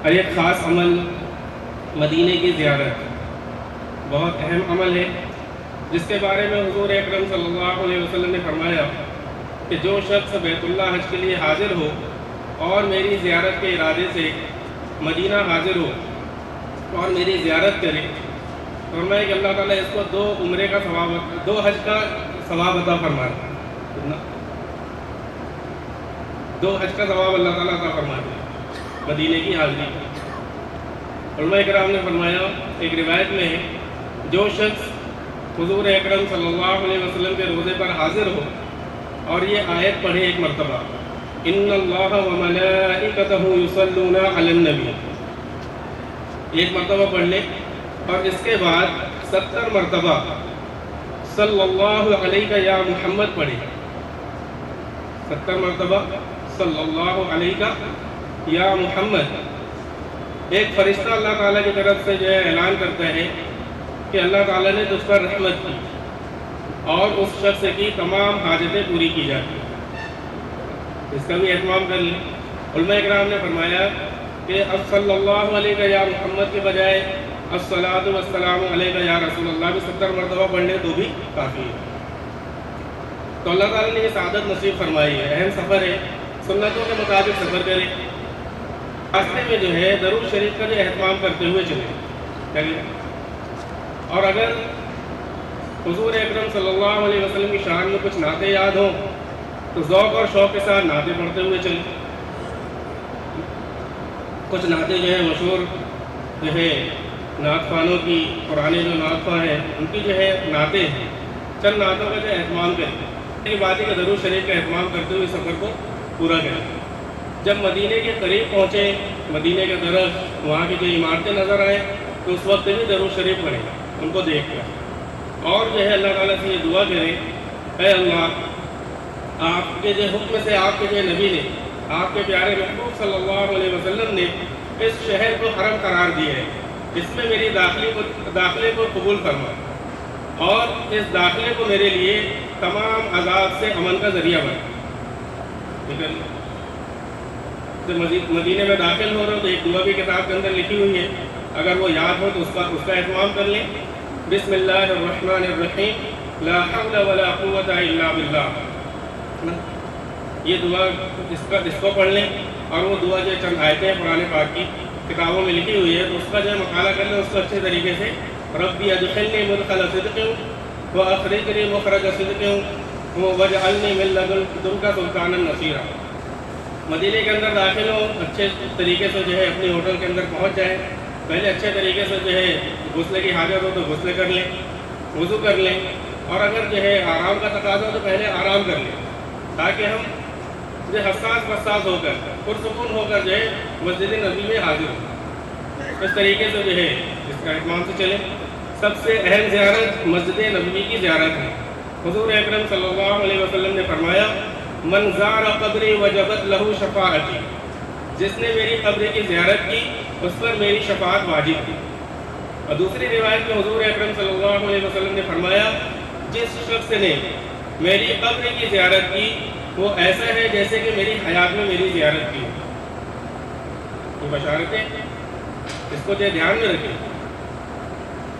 اور ایک خاص عمل مدینے کی زیارت بہت اہم عمل ہے، جس کے بارے میں حضور اکرم صلی اللہ علیہ وسلم نے فرمایا کہ جو شخص بیت اللہ حج کے لیے حاضر ہو اور میری زیارت کے ارادے سے مدینہ حاضر ہو اور میری زیارت کرے، فرمایا کہ اللہ تعالیٰ اس کو 2 عمرے کا ثواب، 2 حج کا ثواب عطا فرماتا ہے، 2 حج کا ثواب اللہ تعالیٰ عطا فرماتا ہے مدینے کی حاضری کا۔ علماء کرام نے فرمایا، ایک روایت میں ہے، جو شخص حضور اکرم صلی اللہ علیہ وسلم کے روزے پر حاضر ہو اور یہ آیت پڑھے ایک مرتبہ، ان اللہ وملائکتہ یصلون علی النبی، ایک مرتبہ پڑھ لے اور اس کے بعد 70 مرتبہ صلی اللہ علیہ یا محمد پڑھے، 70 مرتبہ صلی اللہ علیہ یا محمد، ایک فرشتہ اللہ تعالیٰ کی طرف سے جو ہے اعلان کرتا ہے کہ اللہ تعالیٰ نے تجھ پر رحمت کی اور اس شخص کی تمام حاجتیں پوری کی جاتی ہیں، اس کا بھی اہتمام کر لیں۔ علماء کرام نے فرمایا کہ اب صلی اللہ علیہ یا محمد کے بجائے الصلاۃ والسلام علیہ یا رسول اللہ بھی 70 مرتبہ پڑھ لیں تو بھی کافی ہے۔ تو اللہ تعالیٰ نے یہ سعادت نصیب فرمائی ہے، اہم سفر ہے، سنتوں کے مطابق سفر کریں، راستے میں جو ہے درود شریف کا جو اہتمام کرتے ہوئے چلیں، اور اگر حضور اکرم صلی اللہ علیہ وسلم کی شان میں کچھ نعتیں یاد ہوں تو ذوق اور شوق کے ساتھ نعتیں پڑھتے ہوئے چلیں۔ کچھ نعتیں جو ہیں مشہور جو ہے نعت خوانوں کی، پرانے جو نعت خواں ہیں ان کی جو ہے نعتیں ہیں، چند نعتوں کا جو اہتمام کریں، یہ بات ہے کہ درود شریف کا اہتمام کرتے ہوئے سفر کو پورا کریں۔ جب مدینے کے قریب پہنچے، مدینے کے طرف وہاں کی جو عمارتیں نظر آئیں تو اس وقت بھی درود شریف پڑھیں ان کو دیکھ کر، اور جو ہے اللہ تعالیٰ سے یہ دعا کریں، اے اللہ، آپ کے جو حکم سے آپ کے جو نبی نے، آپ کے پیارے محبوب صلی اللہ علیہ وسلم نے اس شہر کو حرم قرار دیا ہے، اس میں میری داخلے کو قبول فرما اور اس داخلے کو میرے لیے تمام عذاب سے امن کا ذریعہ بنا۔ مدینے میں داخل ہو رہے ہو تو ایک دعا بھی کتاب کے اندر لکھی ہوئی ہے، اگر وہ یاد ہو تو اس کا اہتمام کر لیں، بسم اللہ الرحمن الرحیم لا حول ولا قوت الا باللہ، یہ دعا اس کو پڑھ لیں، اور وہ دعا جو چند آیتیں قرآن پاک کی کتابوں میں لکھی ہوئی ہے تو اس کا جو مطالعہ کر لیں، اس کو اچھے طریقے سے، ربی ادخلنی مدخل صدق واخرجنی مخرج صدق واجعلنی من لدنک سلطانا نصیرا۔ مدینے کے اندر داخل ہو، اچھے طریقے سے جو ہے اپنی ہوٹل کے اندر پہنچ جائیں، پہلے اچھے طریقے سے جو ہے غسل کی حاجت ہو تو غسل کر لیں، وضو کر لیں، اور اگر جو ہے آرام کا تقاضا ہو تو پہلے آرام کر لیں، تاکہ ہم جو حساس ہو کر پرسکون ہو کر جو ہے مسجد نبی میں حاضر ہوں۔ اس طریقے سے جو ہے اس کا اہتمام سے چلیں۔ سب سے اہم زیارت مسجد نبوی کی زیارت ہے۔ حضور اکرم صلی اللہ علیہ وسلم نے فرمایا، من زار قبری وجبت لہو شفاعتی، جس نے میری قبر کی زیارت کی اس پر میری شفاعت واجب تھی۔ اور دوسری روایت میں حضور اکرم صلی اللہ علیہ وسلم نے فرمایا، جس شخص نے میری قبر کی زیارت کی وہ ایسا ہے جیسے کہ میری حیات میں میری زیارت کی۔ یہ بشارتیں اس کو جو دھیان میں رکھیں۔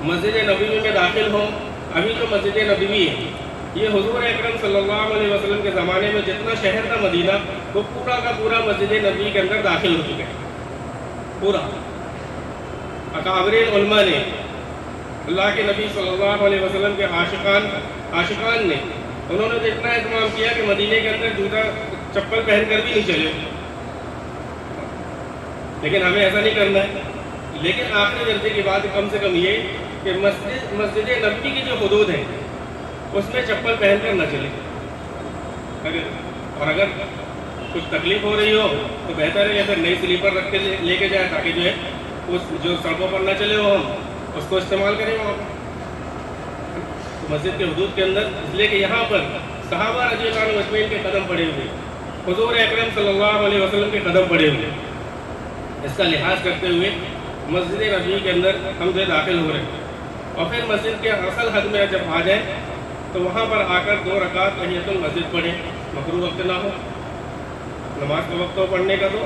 مسجد نبوی میں داخل ہوں، ابھی جو مسجد نبوی ہے یہ حضور اکرم صلی اللہ علیہ وسلم کے زمانے میں جتنا شہر تھا مدینہ وہ پورا کا پورا مسجد نبوی کے اندر داخل ہو چکا ہے، پورا۔ اکابر علماء نے، اللہ کے نبی صلی اللہ علیہ وسلم کے عاشقان نے، انہوں نے اتنا اہتمام کیا کہ مدینے کے اندر جوتا چپل پہن کر بھی نہیں چلے، لیکن ہمیں ایسا نہیں کرنا ہے۔ لیکن آخری درجے کی بات کم سے کم یہ کہ مسجد نبوی کی جو حدود ہیں اس میں چپل پہن کر نہ چلے، اور اگر کچھ تکلیف ہو رہی ہو تو بہتر ہے کہ پھر نئی سلیپر رکھ کے لے کے جائیں، تاکہ جو ہے اس جو سڑکوں پر نہ چلے ہو ہم اس کو استعمال کریں وہاں پر مسجد کے حدود کے اندر، اس لیے کہ یہاں پر صحابہ رضی اللہ عنہم اجمعین کے قدم پڑے ہوئے، حضور اکرم صلی اللہ علیہ وسلم کے قدم پڑے ہوئے، اس کا لحاظ کرتے ہوئے مسجد نبوی کے اندر ہم جو داخل ہو رہے ہیں۔ اور پھر مسجد کے اصل حد میں جب آ جائیں تو وہاں پر آ کر 2 رکعت تحیۃ المسجد پڑھیں، مکروہ وقت نہ ہو، نماز کا وقت ہو پڑھنے کا تو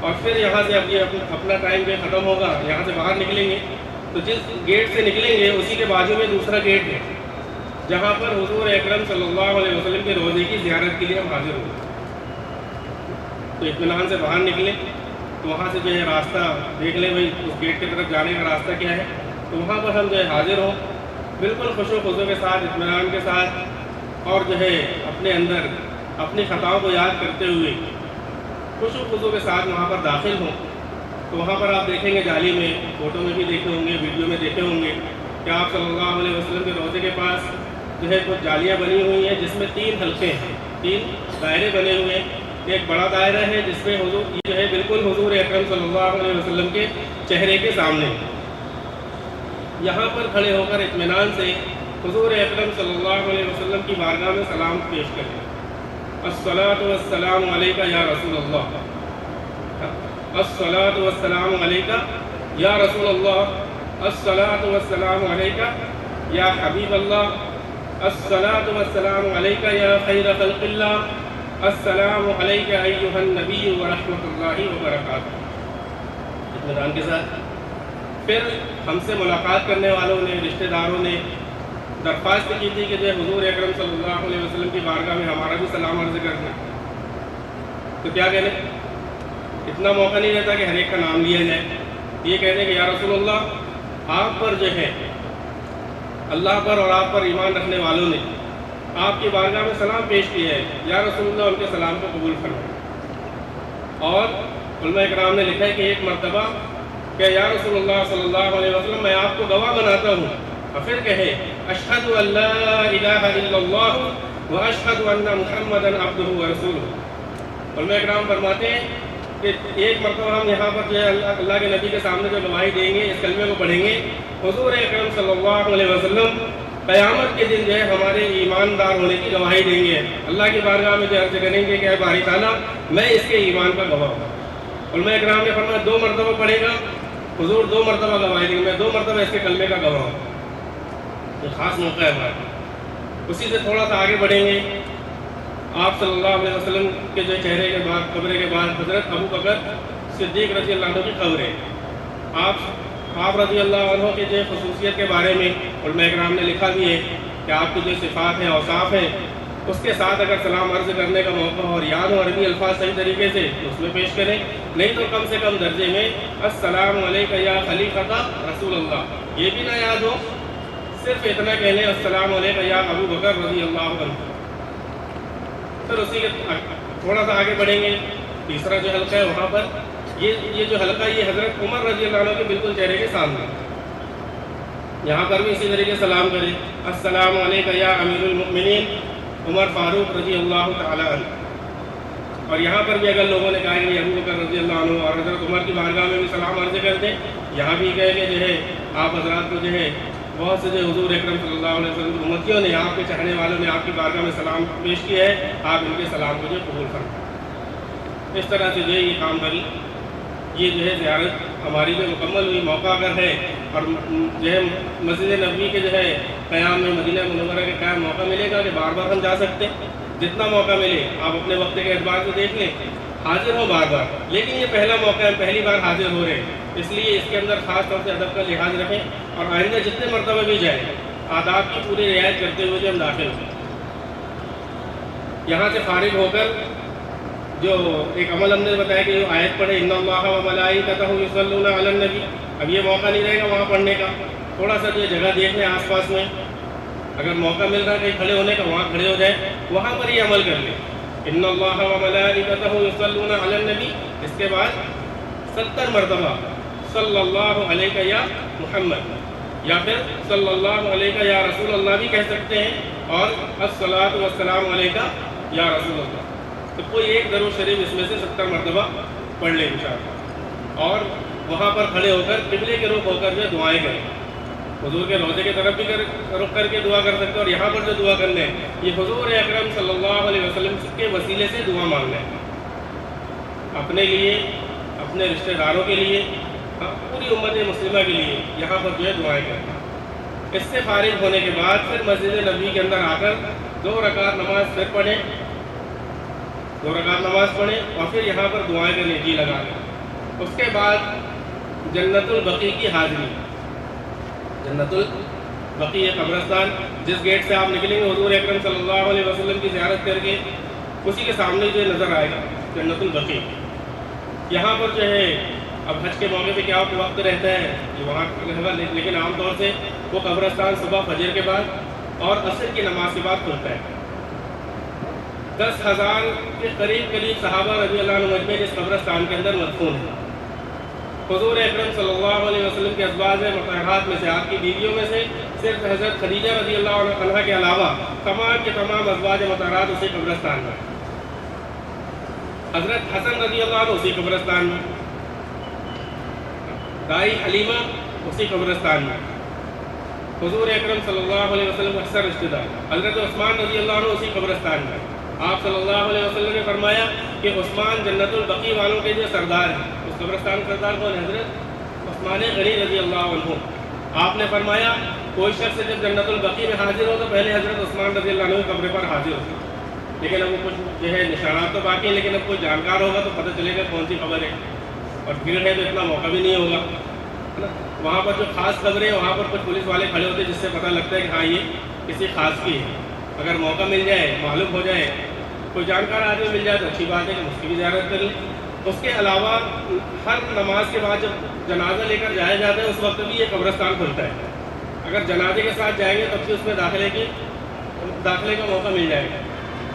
اور پھر یہاں سے اب یہ اپنا ٹائم جو ختم ہوگا یہاں سے باہر نکلیں گے تو جس گیٹ سے نکلیں گے اسی کے بازو میں دوسرا گیٹ ہے جہاں پر حضور اکرم صلی اللہ علیہ وسلم کے روضے کی زیارت کے لیے ہم حاضر ہوں. تو اطمینان سے باہر نکلیں تو وہاں سے جو ہے راستہ دیکھ لیں بھائی اس گیٹ کی طرف جانے کا راستہ کیا ہے. تو وہاں پر ہم جو ہے حاضر ہوں بالکل خوش و خضو کے ساتھ اطمینان کے ساتھ اور جو ہے اپنے اندر اپنی خطاؤں کو یاد کرتے ہوئے خوش و خضو کے ساتھ وہاں پر داخل ہوں. تو وہاں پر آپ دیکھیں گے جالی میں فوٹو میں بھی دیکھے ہوں گے ویڈیو میں دیکھے ہوں گے کہ آپ صلی اللہ علیہ وسلم کے روضے کے پاس جو ہے کچھ جالیاں بنی ہوئی ہیں جس میں 3 حلقے ہیں 3 دائرے بنے ہوئے ہیں. ایک بڑا دائرہ ہے جس میں حضور جو ہے بالکل حضور اکرم صلی اللہ علیہ وسلم کے چہرے کے سامنے یہاں پر کھڑے ہو کر اطمینان سے حضور اکرم صلی اللہ علیہ وسلم کی بارگاہ میں سلام پیش کریں. الصلاۃ والسلام علیکہ یا رسول اللہ. الصلاۃ والسلام علیکہ یا رسول اللہ. الصلاۃ والسلام علیکہ یا حبیب اللہ. الصلاۃ والسلام علیکہ یا خیر خلق اللہ. السلام علیکہ ایھا النبی ورحمۃ اللہ وبرکاتہ. اطمینان کے ساتھ پھر ہم سے ملاقات کرنے والوں نے رشتہ داروں نے درخواست کی تھی کہ جو حضور اکرم صلی اللہ علیہ وسلم کی بارگاہ میں ہمارا بھی سلام عرض کر دیں. تو کیا کہنے اتنا موقع نہیں رہتا کہ ہر ایک کا نام لیا جائے. یہ کہتے کہ یا رسول اللہ آپ پر جو ہے اللہ پر اور آپ پر ایمان رکھنے والوں نے آپ کی بارگاہ میں سلام پیش کیا ہے. یا رسول اللہ ان کے سلام کو قبول فرمائیں. اور علماء اکرام نے لکھا ہے کہ ایک مرتبہ کہ یا رسول اللہ صلی اللہ علیہ وسلم میں آپ کو گواہ بناتا ہوں اور پھر کہے اشہد ان لا الہ الا اللہ واشہد ان محمدا عبدہ ورسولہ. علماء اکرام فرماتے ہیں کہ ایک مرتبہ ہم یہاں پر جو ہے اللہ کے نبی کے سامنے جو گواہی دیں گے اس کلمے کو پڑھیں گے حضور اکرم صلی اللہ علیہ وسلم قیامت کے دن جو ہے ہمارے ایماندار ہونے کی گواہی دیں گے. اللہ کی بارگاہ میں جو عرض کریں گے کہ اے باری تعالیٰ میں اس کے ایمان کا گواہ ہوں. علماء اکرام نے فرمایا 2 مرتبہ پڑھے گا حضور 2 مرتبہ گواہی دیں گے میں 2 مرتبہ اس کے کلمے کا گواہ ہوں. یہ خاص موقع ہے ہمارا. اسی سے تھوڑا سا آگے بڑھیں گے. آپ صلی اللہ علیہ وسلم کے جو چہرے کے بعد قبرے کے بعد حضرت ابو بکر صدیق رضی اللہ عنہ کی قبر ہے. آپ رضی اللہ عنہ کے جو خصوصیت کے بارے میں علماء اکرام نے لکھا بھی ہے کہ آپ کی جو صفات ہیں اوصاف ہیں اس کے ساتھ اگر سلام عرض کرنے کا موقع اور یاد ہو عربی الفاظ صحیح طریقے سے اس میں پیش کریں. نہیں تو کم سے کم درجے میں السلام علیکہ یا خلیفۃ رسول اللہ یہ بھی نہ یاد ہو صرف اتنا کہہ لیں السلام علیکہ یا ابو بکر رضی اللہ عنہ. پھر اسی کے تھوڑا سا آگے بڑھیں گے. تیسرا جو حلقہ ہے وہاں پر یہ جو حلقہ یہ حضرت عمر رضی اللہ عنہ کے بالکل چہرے کے سامنے. یہاں پر بھی اسی طریقے سلام کریں السلام علیکہ یا امیر المؤمنین عمر فاروق رضی اللہ تعالی عنہ. اور یہاں پر بھی اگر لوگوں نے کہا کہ ابو بکر رضی اللہ عنہ اور حضرت عمر کی بارگاہ میں بھی سلام عرض کر دیں یہاں بھی کہے کہ جو ہے آپ حضرات کو جو ہے بہت سے جو حضور اکرم صلی اللہ علیہ وسلم کی امتیوں نے آپ کے چاہنے والوں نے آپ کی بارگاہ میں سلام پیش کیا ہے آپ ان کے سلام کو جو قبول فرمائیں. اس طرح سے جو ہے یہ کام کری یہ جو ہے زیارت ہماری جو مکمل ہوئی. موقع اگر ہے اور جو ہے مسجد نبوی کے جو ہے قیام میں مدینہ منورہ کے قیام موقع ملے گا کہ بار بار ہم جا سکتے ہیں. جتنا موقع ملے آپ اپنے وقت کے اعتبار سے دیکھ لیں حاضر ہو بار بار. لیکن یہ پہلا موقع ہے پہلی بار حاضر ہو رہے ہیں اس لیے اس کے اندر خاص طور سے ادب کا لحاظ رکھیں اور آئندہ جتنے مرتبہ بھی جائیں آداب کی پوری رعایت کرتے ہوئے جو ہم داخل ہوں. یہاں سے فارغ ہو کر جو ایک عمل ہم نے بتایا کہ جو آیت پڑھے ان اللہ و ملائکتہ یصلون علی النبی. اب یہ موقع نہیں رہے گا وہاں پڑھنے کا. تھوڑا سا جو جگہ دیکھ لیں آس پاس میں اگر موقع مل رہا ہے کہیں کھڑے ہونے کا وہاں کھڑے ہو جائیں وہاں پر یہ عمل کر لیں ان اللہ و ملائکتہ یصلون علی النبی. اس کے بعد 70 مرتبہ صلی اللہ علیہ یا محمد یا پھر صلی اللہ علیہ یا رسول اللہ بھی کہہ سکتے ہیں اور الصلاۃ والسلام علیکہ یا رسول اللہ. تو کوئی ایک درود شریف اس میں سے 70 مرتبہ پڑھ لیں انشاءاللہ. اور وہاں پر کھڑے ہو کر قبلے کے رخ ہو کر جو دعائیں کریں. حضور کے روضے کی طرف بھی رخ کر کے دعا کر سکتے ہیں اور یہاں پر جو دعا کرنے یہ حضور اکرم صلی اللہ علیہ وسلم کے وسیلے سے دعا مانگنا ہے. اپنے لیے اپنے رشتہ داروں کے لیے پوری امت مسلمہ کے لیے یہاں پر جو ہے دعائیں کریں. اس سے فارغ ہونے کے بعد پھر مسجد نبوی کے اندر آ کر 2 رکعت نماز پھر پڑھیں 2 رکعت نماز پڑھیں اور پھر یہاں پر دعائیں کریں جی لگا لیں اس کے بعد جنت البقیع کی حاضری. جنت البقیع قبرستان جس گیٹ سے آپ نکلیں گے حضور اکرم صلی اللہ علیہ وسلم کی زیارت کر کے اسی کے سامنے جو نظر آئے گا جنت البقیع. یہاں پر جو ہے اب حج کے موقع پہ کیا وقت رہتا ہے کہ وہاں رہا، لیکن عام طور سے وہ قبرستان صبح فجر کے بعد اور عصر کی نماز کے بعد کھلتا ہے. 10,000 کے قریب صحابہ رضی اللہ عنہ مجمعین اس قبرستان کے اندر مدفون ہیں. حضور اکرم صلی اللہ علیہ وسلم کے ازواج مطہرات میں سے، آپ کی بیویوں میں سے صرف حضرت خدیجہ رضی اللہ عنہ کے علاوہ تمام کے تمام ازواج مطہرات اسی قبرستان میں. حضرت حسن رضی اللہ عنہ اسی قبرستان میں، دائی حلیمہ اسی قبرستان میں، حضور اکرم صلی اللہ علیہ وسلم کے اکثر رشتہ دار حضرت عثمان رضی اللہ عنہ اسی قبرستان میں. آپ صلی اللہ علیہ وسلم نے فرمایا کہ عثمان جنت البقیع والوں کے جو سردار ہیں. اس قبرستان کا سردار کون ہے؟ حضرت عثمان غنی رضی اللہ عنہ. آپ نے فرمایا کوئی شخص جب جنت البقیع میں حاضر ہو تو پہلے حضرت عثمان رضی اللہ عنہ کی قبر پر حاضر ہو. لیکن اب وہ کچھ جو ہے نشانات تو باقی ہیں، لیکن اب کوئی جانکار ہوگا تو پتہ چلے گا کون سی خبر ہے. اور بھیڑ ہے تو اتنا موقع بھی نہیں ہوگا. وہاں پر جو خاص خبریں وہاں پر کچھ پولیس والے کھڑے ہوتے ہیں جس سے پتہ لگتا ہے کہ ہاں یہ کسی خاص کی ہے. اگر موقع مل جائے، معلوم ہو جائے، کوئی جانکار آدمی مل جائے تو اچھی بات ہے کہ اس کی بھی زیارت کر لیں. اس کے علاوہ ہر نماز کے بعد جب جنازہ لے کر جایا جاتا ہے اس وقت بھی یہ قبرستان کھلتا ہے. اگر جنازے کے ساتھ جائیں گے تب بھی اس میں داخلے کا موقع مل جائے گا.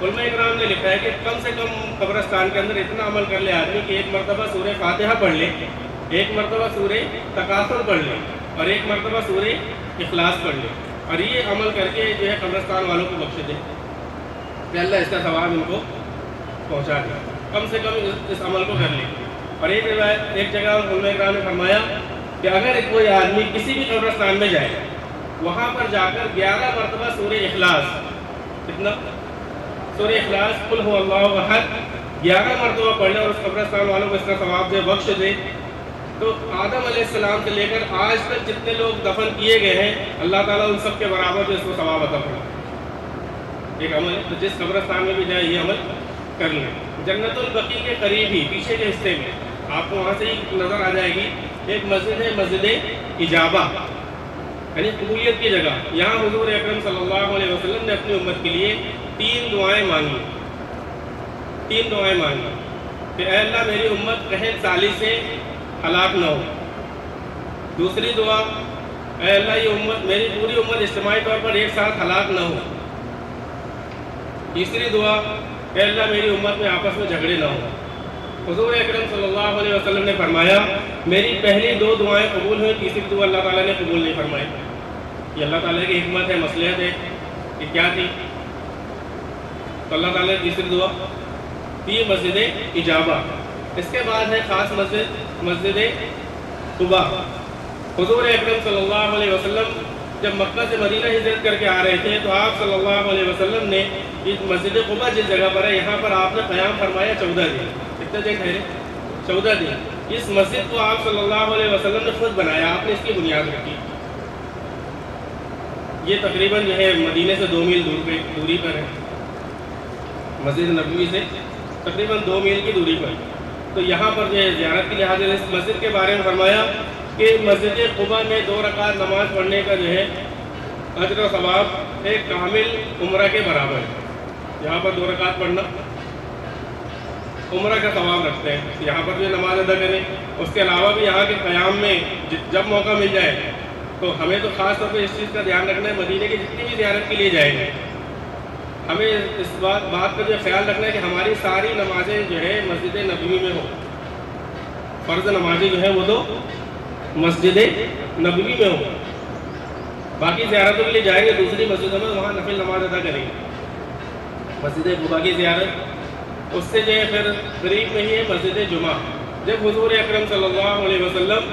علماء اکرام نے لکھا ہے کہ کم سے کم قبرستان کے اندر اتنا عمل کر لے آدمی کہ ایک مرتبہ سورہ فاتحہ پڑھ لے، ایک مرتبہ سورہ تکاثر پڑھ لے اور ایک مرتبہ سورہ اخلاص پڑھ لے، اور یہ عمل کر کے جو ہے قبرستان والوں کو بخش دے کہ اللہ اس کا ثواب ان کو پہنچا دے. کم سے کم اس عمل کو کر لے. اور ایک جگہ علماء اکرام نے فرمایا کہ اگر کوئی آدمی کسی بھی قبرستان میں جائے وہاں پر جا کر 11 مرتبہ سورہ اخلاص، کتنا؟ سورہ اخلاص قل هو اللہ احد 11 مرتبہ پڑھ لے اور اس قبرستان والوں کو اس کا ثواب دے، بخش دے، تو آدم علیہ السلام سے لے کر آج تک جتنے لوگ دفن کیے گئے ہیں اللہ تعالیٰ ان سب کے برابر جو اس کو ثواب عطا فرمائے. ایک عمل ہے. تو جس قبرستان میں بھی جائے یہ عمل کر لیں. جنت البقیع کے قریب ہی پیچھے کے حصے میں آپ کو وہاں سے ہی نظر آ جائے گی ایک مسجد ہے، مسجد اجابہ، یعنی قبولیت کی جگہ. یہاں حضور اکرم صلی اللہ علیہ وسلم نے اپنی امت کے لیے 3 دعائیں مانگی. 3 دعائیں مانگی کہ اے اللہ میری امت قحط سالی سے ہلاک نہ ہو. دوسری دعا، اے اللہ یہ امت، میری پوری امت اجتماعی طور پر ایک ساتھ ہلاک نہ ہو. تیسری دعا، اے اللہ میری امت میں آپس میں جھگڑے نہ ہوں. حضور اکرم صلی اللہ علیہ وسلم نے فرمایا میری پہلی 2 دعائیں قبول ہوئیں، تیسری دعا اللہ تعالیٰ نے قبول نہیں فرمائی. یہ اللہ تعالیٰ کی حکمت ہے، مصلحت ہے کہ کیا تھی. تو اللہ تعالیٰ نے تیسری دعا دی مسجد اجابہ. اس کے بعد ہے خاص مسجد قباء. حضور اکرم صلی اللہ علیہ وسلم جب مکہ سے مدینہ ہجرت کر کے آ رہے تھے تو آپ صلی اللہ علیہ وسلم نے اس مسجد قباء جس جگہ پر ہے یہاں پر آپ نے قیام فرمایا 14 دن. کتنے دن ٹھہرے؟ 14 دن. اس مسجد کو آپ صلی اللہ علیہ وسلم نے خود بنایا، آپ نے اس کی بنیاد رکھی. یہ تقریباً جو ہے مدینے سے 2 میل دوری پر ہے. مسجد نبوی سے تقریباً 2 میل کی دوری پر. تو یہاں پر جو ہے زیارت کے لحاظ سے اس مسجد کے بارے میں فرمایا کہ مسجد قباء میں 2 رکعت نماز پڑھنے کا جو ہے اجر و ثواب ایک کامل عمرہ کے برابر ہے. یہاں پر 2 رکعت پڑھنا عمرہ کا ثواب رکھتے ہیں. یہاں پر جو نماز ادا کریں. اس کے علاوہ بھی یہاں کے قیام میں جب موقع مل جائے تو ہمیں تو خاص طور پہ اس چیز کا دھیان رکھنا ہے، مدینے کی جتنی بھی زیارت کے لیے جائیں گے ہمیں اس بات کا جو خیال رکھنا ہے کہ ہماری ساری نمازیں جو ہے مسجد نبوی میں ہوں. فرض نمازیں جو ہیں وہ تو مسجد نبوی میں ہوں. باقی زیارتوں کے لیے جائیں گے دوسری مسجدوں میں، وہاں نفل نماز ادا کریں گے. مسجد قباء کی زیارت، اس سے جو ہے پھر قریب میں ہی ہے مسجد جمعہ. جب حضور اکرم صلی اللہ علیہ وسلم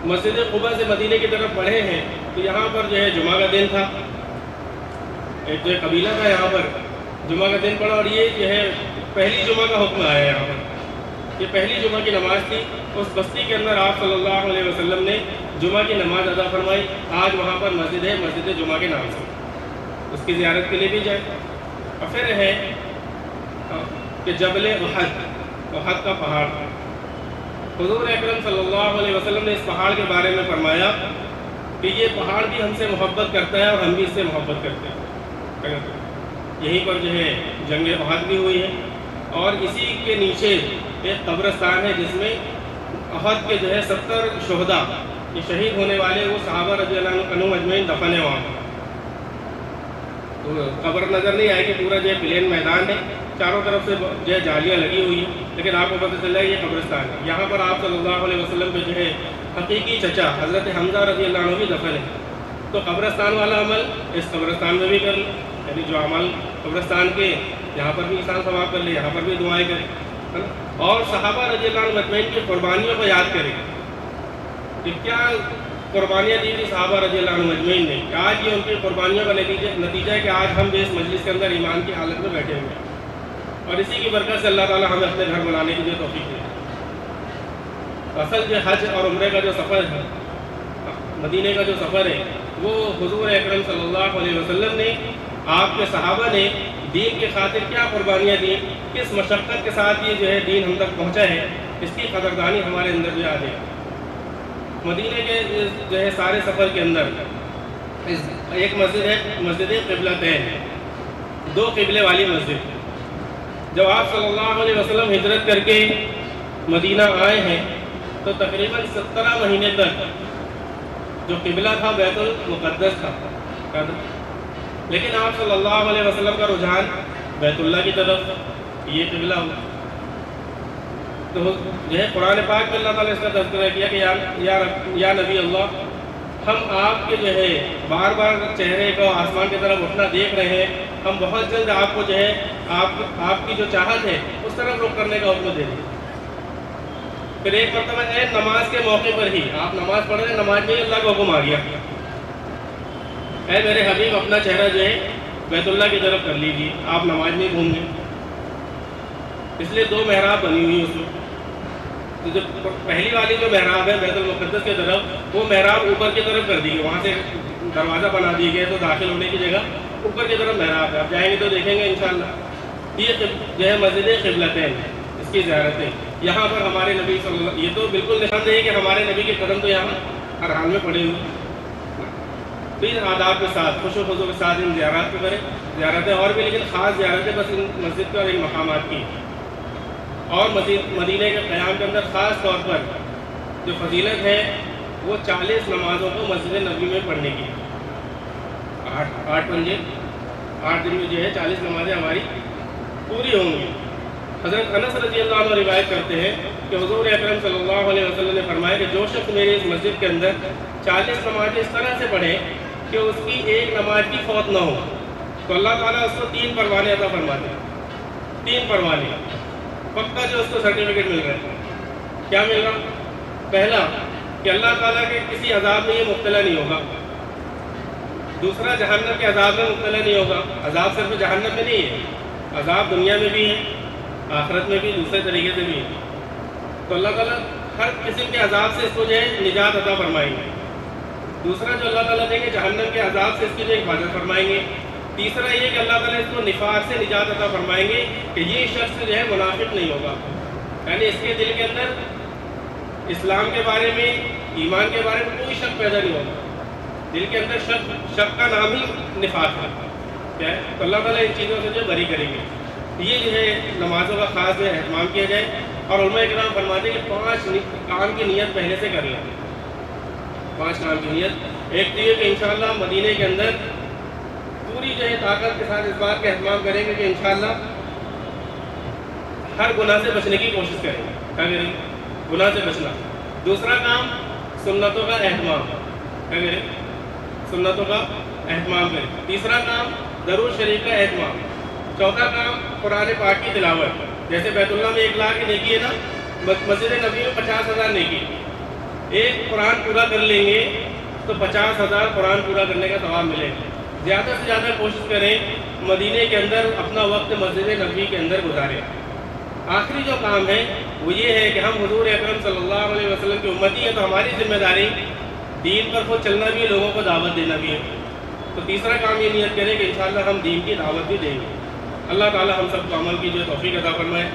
مسجد قباء سے مدینے کی طرف بڑھے ہیں تو یہاں پر جو ہے جمعہ کا دن تھا. ایک جو قبیلہ تھا یہاں پر جمعہ کا دن پڑا اور یہ جو ہے پہلی جمعہ کا حکم آیا یہاں پر. یہ پہلی جمعہ کی نماز تھی. اس بستی کے اندر آپ صلی اللہ علیہ وسلم نے جمعہ کی نماز ادا فرمائی. آج وہاں پر مسجد ہے، مسجد جمعہ کے نام سے. اس کی زیارت کے لیے بھی جائے. اور پھر ہے کہ جبل احد، احد کا پہاڑ. حضور اکرم صلی اللہ علیہ وسلم نے اس پہاڑ کے بارے میں فرمایا کہ یہ پہاڑ بھی ہم سے محبت کرتا ہے اور ہم بھی اس سے محبت کرتے ہیں. یہیں پر جو ہے جنگ احد بھی ہوئی ہے، اور اسی کے نیچے ایک قبرستان ہے جس میں احد کے جو ہے 70 شہداء، یہ شہید ہونے والے وہ صحابہ رضی اللہ عنہم اجمعین دفن ہیں وہاں. تو قبر نظر نہیں آئے کہ پورا جو ہے پلین میدان ہے، چاروں طرف سے جو ہے جالیاں لگی ہوئی ہیں، لیکن آپ کو پتہ چل رہا ہے یہ قبرستان ہے. یہاں پر آپ صلی اللہ علیہ وسلم کے جو ہے حقیقی چچا حضرت حمزہ رضی اللہ عنہ بھی دفن ہے. تو قبرستان والا عمل اس قبرستان میں بھی کر لیں، یعنی جو عمل قبرستان کے یہاں پر بھی انسان ثواب کر لے، یہاں پر بھی دعائیں کرے، ہے نا. اور صحابہ رضی اللہ عنہ اجمعین کی قربانیوں کو یاد کریں کہ کیا قربانیاں دی تھی صحابہ رضی اللہ عنہ اجمعین نے. آج یہ ان کی قربانیوں کا نتیجہ ہے کہ آج ہم بھی اس مجلس کے اندر ایمان کی حالت میں بیٹھے ہوئے ہیں، اور اسی کی برکت سے اللہ تعالیٰ ہمیں اپنے گھر بنانے کی جو توفیق دے. اصل جو حج اور عمرے کا جو سفر ہے، مدینے کا جو سفر ہے، وہ حضور اکرم صلی اللہ علیہ وسلم نے، آپ کے صحابہ نے دین کی خاطر کیا قربانیاں دیں، کس مشقت کے ساتھ یہ جو ہے دین ہم تک پہنچا ہے، اس کی قدردانی ہمارے اندر بھی آ جائے. مدینے کے جو ہے سارے سفر کے اندر ایک مسجد ہے، مسجد قبلتین، 2 قبلے والی مسجد. جب آپ صلی اللہ علیہ وسلم ہجرت کر کے مدینہ آئے ہیں تو تقریباً 17 مہینے تک جو قبلہ تھا بیت المقدس تھا، لیکن آپ صلی اللہ علیہ وسلم کا رجحان بیت اللہ کی طرف، یہ قبلہ ہوا. تو جو ہے قرآن پاک میں اللہ تعالیٰ نے اس کا تذکرہ کیا کہ یا نبی اللہ، ہم آپ کے جو ہے بار بار چہرے کو آسمان کی طرف اٹھنا دیکھ رہے ہیں، ہم بہت جلد آپ کو جو ہے آپ کی جو چاہت ہے اس طرف رخ کرنے کا حکم دے دیں. پھر ایک مرتبہ نماز کے موقع پر ہی آپ نماز پڑھ رہے ہیں، نماز میں اللہ کا حکم آ گیا، اے میرے حبیب اپنا چہرہ جو ہے بیت اللہ کی طرف کر لیجیے، آپ نماز میں گھوم گئے. اس لیے 2 محراب بنی ہوئی اس میں. تو جو پہلی والی جو محراب ہے بیت المقدس کی طرف، وہ محراب اوپر کی طرف کر دی گئی، وہاں سے دروازہ بنا دی گئے تو داخل ہونے کی جگہ اوپر کی طرف محراب ہے. آپ جائیں گے تو دیکھیں گے انشاءاللہ. یہ جو ہے مسجد قبلتین، اس کی زیارتیں یہاں پر ہمارے نبی صلی اللہ، یہ تو بالکل نشاندہی ہے کہ ہمارے نبی کے قدم تو یہاں ہر حال میں پڑے ہوئے. تو ان آداب کے ساتھ، خوش و خضو کے ساتھ ان زیارات کو کریں. زیارتیں اور بھی، لیکن خاص زیارتیں بس ان مسجد کے اور ان مقامات کی. اور مدینہ کے قیام کے اندر خاص طور پر جو فضیلت ہے وہ 40 نمازوں کو مسجد نبوی میں پڑھنے کی. 8 دن میں جو ہے 40 نمازیں ہماری پوری ہوں گی. حضرت انس رضی اللہ عنہ روایت کرتے ہیں کہ حضور اکرم صلی اللہ علیہ وسلم نے فرمایا کہ جو شخص میرے اس مسجد کے اندر 40 نمازیں اس طرح سے پڑھے کہ اس کی ایک نماز کی فوت نہ ہو، تو اللہ تعالیٰ اس کو 3 پروانے عطا فرماتے ہیں. 3 پروانے پکا جو اس کو سرٹیفکیٹ مل رہا ہے. کیا مل رہا؟ پہلا کہ اللہ تعالیٰ کے کسی عذاب میں یہ مبتلا نہیں ہوگا. دوسرا جہنم کے عذاب میں مبتلا نہیں ہوگا. عذاب صرف جہنم میں نہیں ہے، عذاب دنیا میں بھی ہے، آخرت میں بھی، دوسرے طریقے سے بھی ہے. تو اللہ تعالیٰ ہر قسم کے عذاب سے اس کو جو ہے نجات عطا فرمائیں گے. دوسرا جو اللہ تعالیٰ دیں گے جہنم کے عذاب سے اس کی جو حفاظت فرمائیں گے. تیسرا یہ کہ اللہ تعالیٰ اس کو نفاق سے نجات عطا فرمائیں گے کہ یہ شخص جو ہے منافق نہیں ہوگا، یعنی اس کے دل کے اندر اسلام کے بارے میں، ایمان کے بارے میں کوئی شک پیدا نہیں ہوگا. دل کے اندر شک کا نام ہی نفاق ہے. کیا ہے؟ تو اللہ تعالیٰ ان چیزوں سے جو بری کریں گے. یہ جو ہے نمازوں کا خاص جو ہے اہتمام کیا جائے. اور علماء کرام فرماتے ہیں کہ 5 کام کی نیت پہلے سے کر لیں. 5 کام کی نیت. ایک تو یہ کہ انشاءاللہ مدینے کے اندر پوری جو ہے طاقت کے ساتھ اس بات کا اہتمام کریں گے کہ انشاءاللہ ہر گناہ سے بچنے کی کوشش کریں گے. کیا کریں؟ گناہ سے بچنا. دوسرا کام سنتوں کا اہتمام. کیا کریں؟ سنتوں کا اہتمام کریں. تیسرا کام درود شریف کا اہتمام. چوتھا کام قرآن پاک کی تلاوت. جیسے بیت اللہ میں 1 لاکھ نیکی ہے نا، مسجد نبی میں 50,000 نیکی. ایک قرآن پورا کر لیں گے تو 50,000 قرآن پورا کرنے کا ثواب ملے گا. زیادہ سے زیادہ کوشش کریں مدینے کے اندر اپنا وقت مسجد نبوی کے اندر گزاریں. آخری جو کام ہے وہ یہ ہے کہ ہم حضور اکرم صلی اللہ علیہ وسلم کی امتی ہیں، تو ہماری ذمہ داری دین پر خود چلنا بھی ہے، لوگوں کو دعوت دینا بھی ہے. تو تیسرا کام یہ نیت کریں کہ انشاءاللہ ہم دین کی دعوت بھی دیں گے. اللہ تعالی ہم سب کو عمل کی جو توفیق عطا فرمائے.